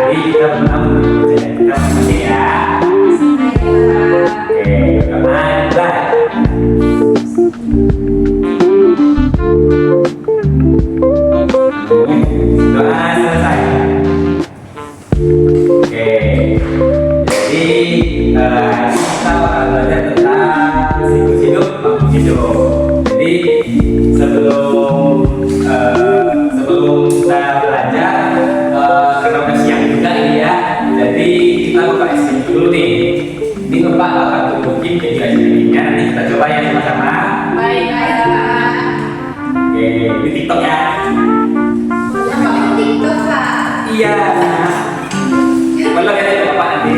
Jadi kita berenang kita masing-masing ya. Oke, berdoa mulai. Doa selesai. Oke, jadi kita bakal belajar tentang siklus hidup, makhluk hidup. Jadi sebelum saya belajar, karena udah siang juga ini ya. Jadi kita buka SPM dulu nih. Ini Bapak bakal tunjukin video SPM-nya. Nanti kita coba ya sama-sama. Baik, Oke, di TikTok ya. TikTok Kak. Iya. Kalau kita coba nanti.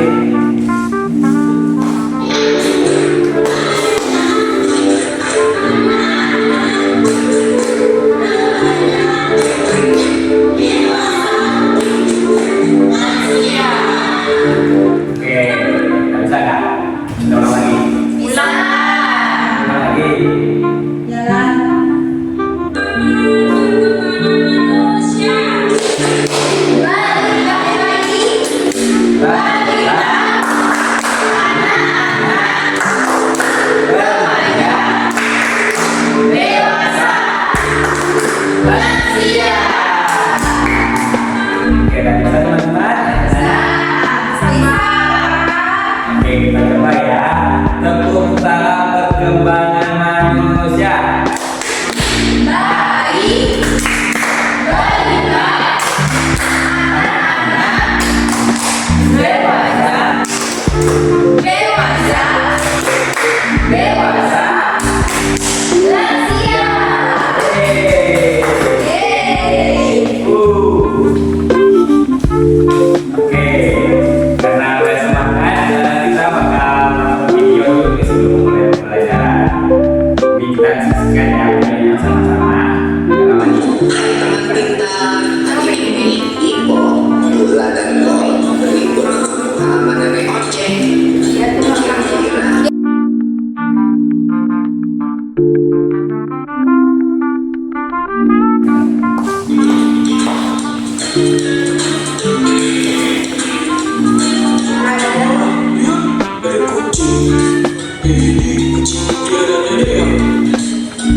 Oke, nggak bisa nggak? Kita ulang lagi. Bisa. Ulang lagi. Jalan. Balik lagi. Balita, remaja, dewasa, lansia. Oke, udah bisa teman-teman? Oke, kita coba ya. Tepuk tangan perkembangan manusia. Bayi, balita, Dewasa, dewasa, dewasa. lansia. Yeay. Yeay. Oke, karena udah semangat, kita bakal nonton video dulu nih sebelum mulai pelajaran. Jadi kita saksikan ya videonya sama-sama. Jangan lagi. Tapi ini info gula dan gol libur sama nenek ojek. Kira-kira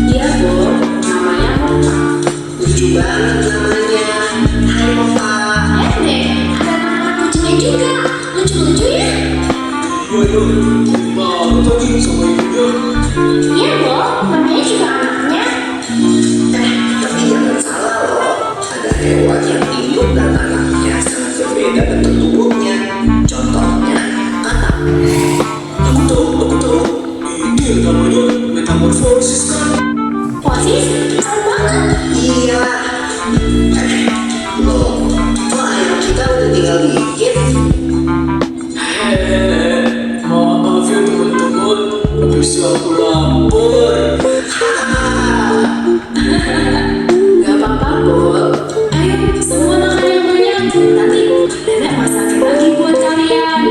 Iya dong, namanya Moka. lucu banget namanya. Hai Mopa. Nek, ada nama kucingnya juga. Lucu-lucu ya? Iya Bob, namanya juga anaknya. Tapi jangan salah loh. Ada hewan yang induk dan anaknya sangat berbeda bentuk tubuhnya. Contohnya anak. Aku tahu. Ini namanya metamorfosis kan? Posis, seru banget. Iya. Loh, kok ayam kita udah tinggal dikit? Maaf ya teman-teman, habis aku lapar. Gak apa-apa Bob. Ayo, semua makan yang banyak. Nanti nenek masakin lagi buat kalian.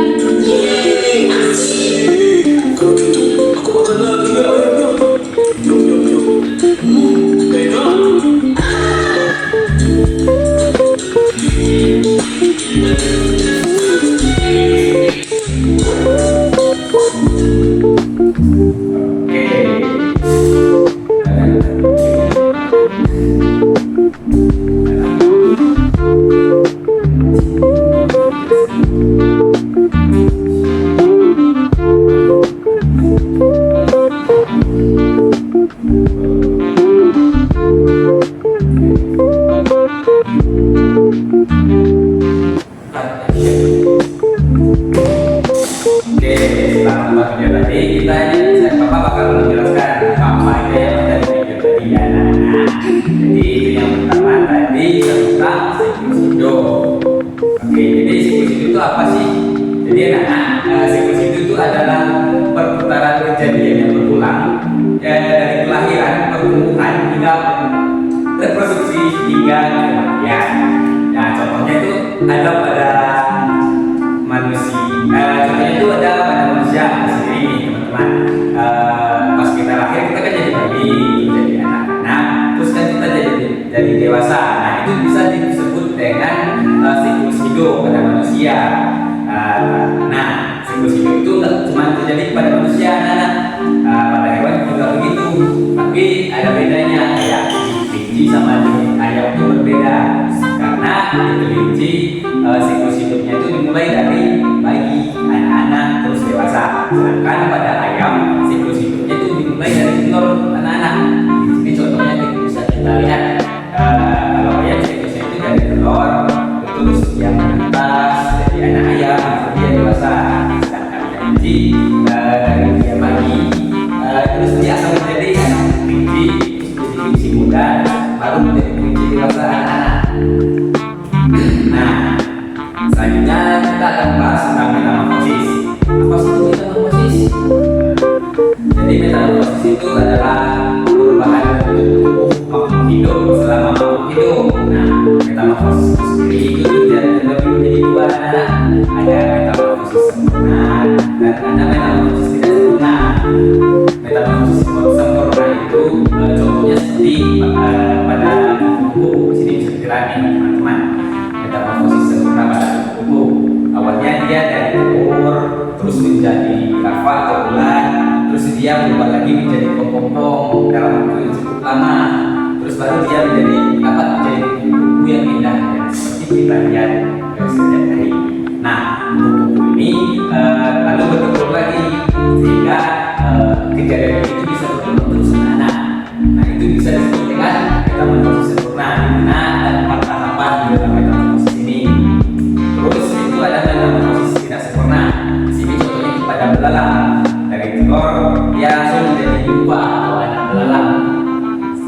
Yeay, asik. Kalau gitu, aku makan lagi ya ayamnya. Yum. Enak. Oke, setelah menonton video tadi, saya Bapak bakal menjelaskan apa aja yang ada di video tadi ya. Jadi itu yang pertama tadi tentang siklus hidup. Oke, jadi siklus hidup itu apa sih? Jadi anak-anak, siklus hidup itu adalah perputaran kejadian yang berulang dari kelahiran, pertumbuhan hingga reproduksi hingga kematian. Nah, contohnya itu ada pada manusia. Contohnya itu ada pada manusia sendiri nih teman-teman. Pas kita lahir kita kan jadi bayi, jadi anak-anak, terus kan kita jadi dewasa. Nah itu bisa disebut dengan siklus siklus hidup pada manusia. Nah, siklus hidup itu nggak cuma terjadi pada manusia, anak-anak. Pada hewan juga begitu. Tapi ada bedanya, ya. Kelinci sama ayam itu berbeda. Karena di kelinci siklus hidupnya itu dimulai dari bayi, anak-anak, terus dewasa. Sedangkan pada ayam siklus hidupnya itu dimulai dari telur, anak-anak. Ini contohnya bisa kita lihat. Kalau ayam siklusnya itu dari telur, terus dia menetas jadi anak ayam, dia dewasa. Sedangkan kelinci dari dia bayi, terus dia akan menjadi anak kelinci, terus menjadi kelinci muda, baru menjadi kelinci dewasa, anak-anak. Nah, selanjutnya kita akan bahas tentang metamorfosis. Apa sih itu metamorfosis? Jadi metamorfosis itu adalah perubahan bentuk tubuh makhluk hidup selama makhluk hidup. Nah, metamorfosis itu sendiri itu terbagi menjadi dua, anak. Ada metamorfosis sempurna dan ada metamorfosis tidak sempurna. Metamorfosis sempurna itu contohnya seperti pada buku sini bisa dilihat nih, teman-teman. Metamorfosis sempurna pada tubuh. Awalnya dia dari telur, terus menjadi larva atau ular, terus dia berubah lagi menjadi kepompong dalam waktu yang cukup lama. Terus baru dia menjadi kupu-kupu yang indah dan seperti kita lihat setiap hari. Nah, kupu-kupu ini lalu bertelur lagi sehingga kejadian itu bisa berulang terus, anak. Nah, itu bisa disebut dengan metamorfosis sempurna, di mana ada 4 tahapan di dalam metamorfosis ini. Terus itu ada metamorfosis tidak sempurna. Di sini contohnya kepada belalang. Dari telur dia langsung menjadi nyumpa atau anak belalang.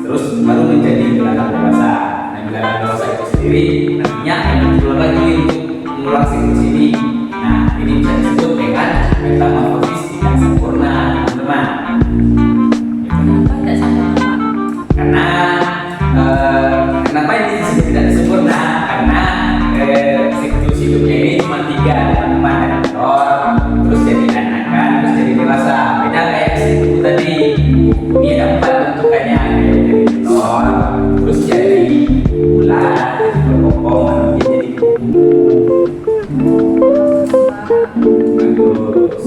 Terus baru menjadi belalang dewasa. Nah, belalang dewasa itu sendiri nantinya akan keluar lagi untuk mengulang siklus ini. Nah, ini bisa disebut dengan metamorfosis tidak sempurna, teman-teman. Tidak sempurna, Pak. Karena kenapa ini disebut tidak sempurna? Karena siklus hidupnya ini cuma 3, teman-teman. Dari telur, terus jadi anakan, terus jadi dewasa. Beda kayak siklus tadi. Ini ada 4 bentukannya, kayak dari telur, terus jadi ular, jadi berbohong, lalu dia jadi kupu-kupu. Bagus.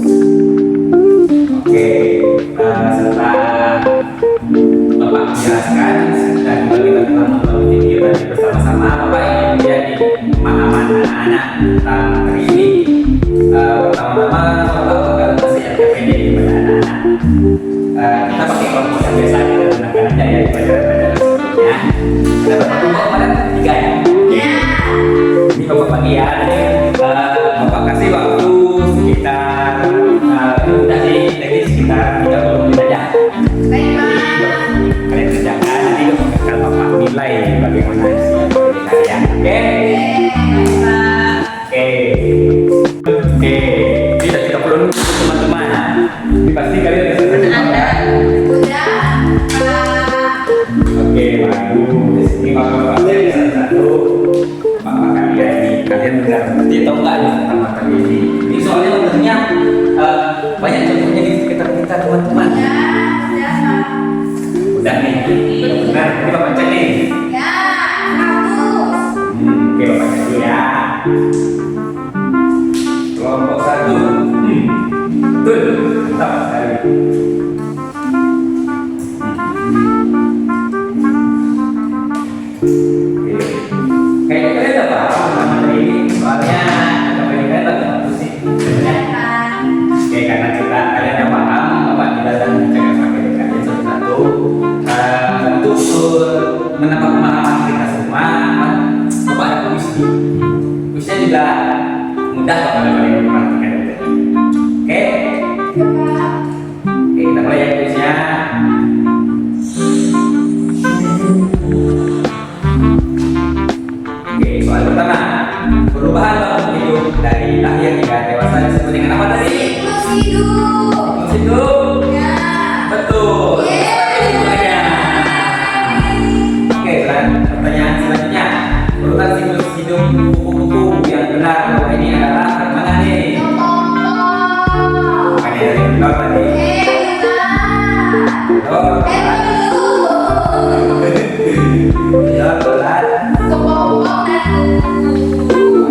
Oke, setelah Bapak menjelaskan dan juga kita telah menonton video tadi bersama-sama, Bapak ingin menjadi pemahaman anak-anak tentang materi ini. Pertama-tama Bapak akan kasih yang pendek kepada anak-anak. Kita pakai kelompok yang biasa kita gunakan aja ya di pelajaran-pelajaran sebelumnya. Ada berapa kelompok kemarin? 3 ya? Ya. Ini Bapak bagi ya. Bapak kasih waktu sekitar udah sih, jadi sekitar 30 menit aja. Baik, Pak. Kalian kerjakan, nanti akan Bapak nilai bagaimana isi karya. Oke? Baik, Pak. Oke. Ini sudah 30 menit teman-teman. Ini pasti kalian bisa kerja Anda kan? udah, Pak. Oke, bagus. Ini Bapak jadi satu. Bapak kalian ini, kalian udah ngerti atau enggak nih tentang materi ini? Ini soalnya materinya banyak contohnya di sekitar kita, teman-teman. Ya, udah, Pak. Udah nih, benar. Ini Bapak cek nih. Ya, bagus. Oke, Bapak cek dulu ya. Kelompok 1. Betul. Mantap sekali. Oke. Kayaknya kalian udah paham tentang materi ini. Soalnya ada banyak kalian nggak pusing sebenarnya. Pak. Oke, karena kalian yang paham, Bapak kita akan menjaga materi kalian satu-satu. Untuk menambah pemahaman kita semua, Bapak ada kuis. Kuisnya juga mudah kalau kalian memperhatikan itu. Oke, oke kita mulai ya kuisnya. Oke, soal pertama, perubahan waktu hidup dari lahir hingga dewasa disebut dengan apa tadi? Siklus hidup. Siklus hidup. Ya. Betul. Semuanya. Oke, pertanyaan selanjutnya. Urutan siklus hidup kupu-kupu yang benar bahwa ini adalah yang mana nih? Kelompok. Makanya dari benar tadi. Telur, telur, telur. Kelompok dan kupu.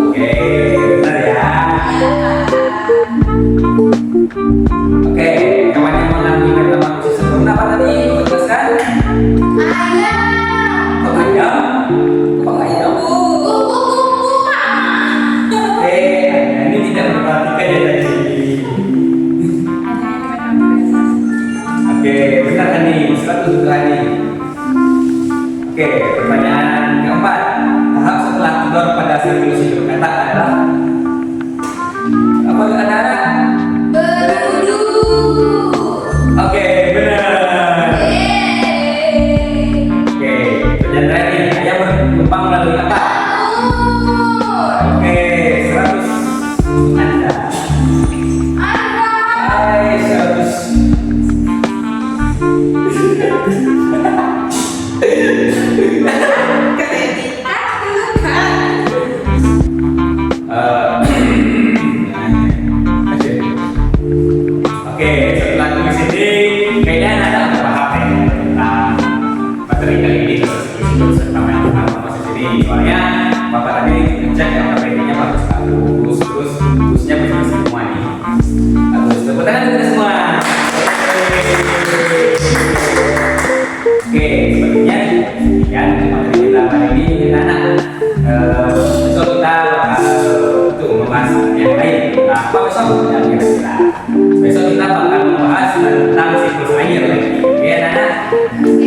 Oke, siklus hidup kata adalah apa kata-kata? Berwudu. Oke, benar. Yeay. Oke, pertanyaan terakhir, ayam berkembang melalui apa? Laut. Oke, 100 Anda. Hai, 100. Oke, setelah tulis ini kayaknya ada paham ya tentang materi kali ini terus sama yang pertama proses ini. Soalnya bapak tadi ngecek yang KPD-nya bagus, terus terusnya benar semua nih. Bagus, tepuk tangan untuk kita semua. Oke, sepertinya ya materi kita kali ini anak besok kita bakal tuh membahas yang lain. Nah, apa besok? Ya kira-kira besok kita bakal membahas tentang siklus air lagi. Oke, anak. Oke.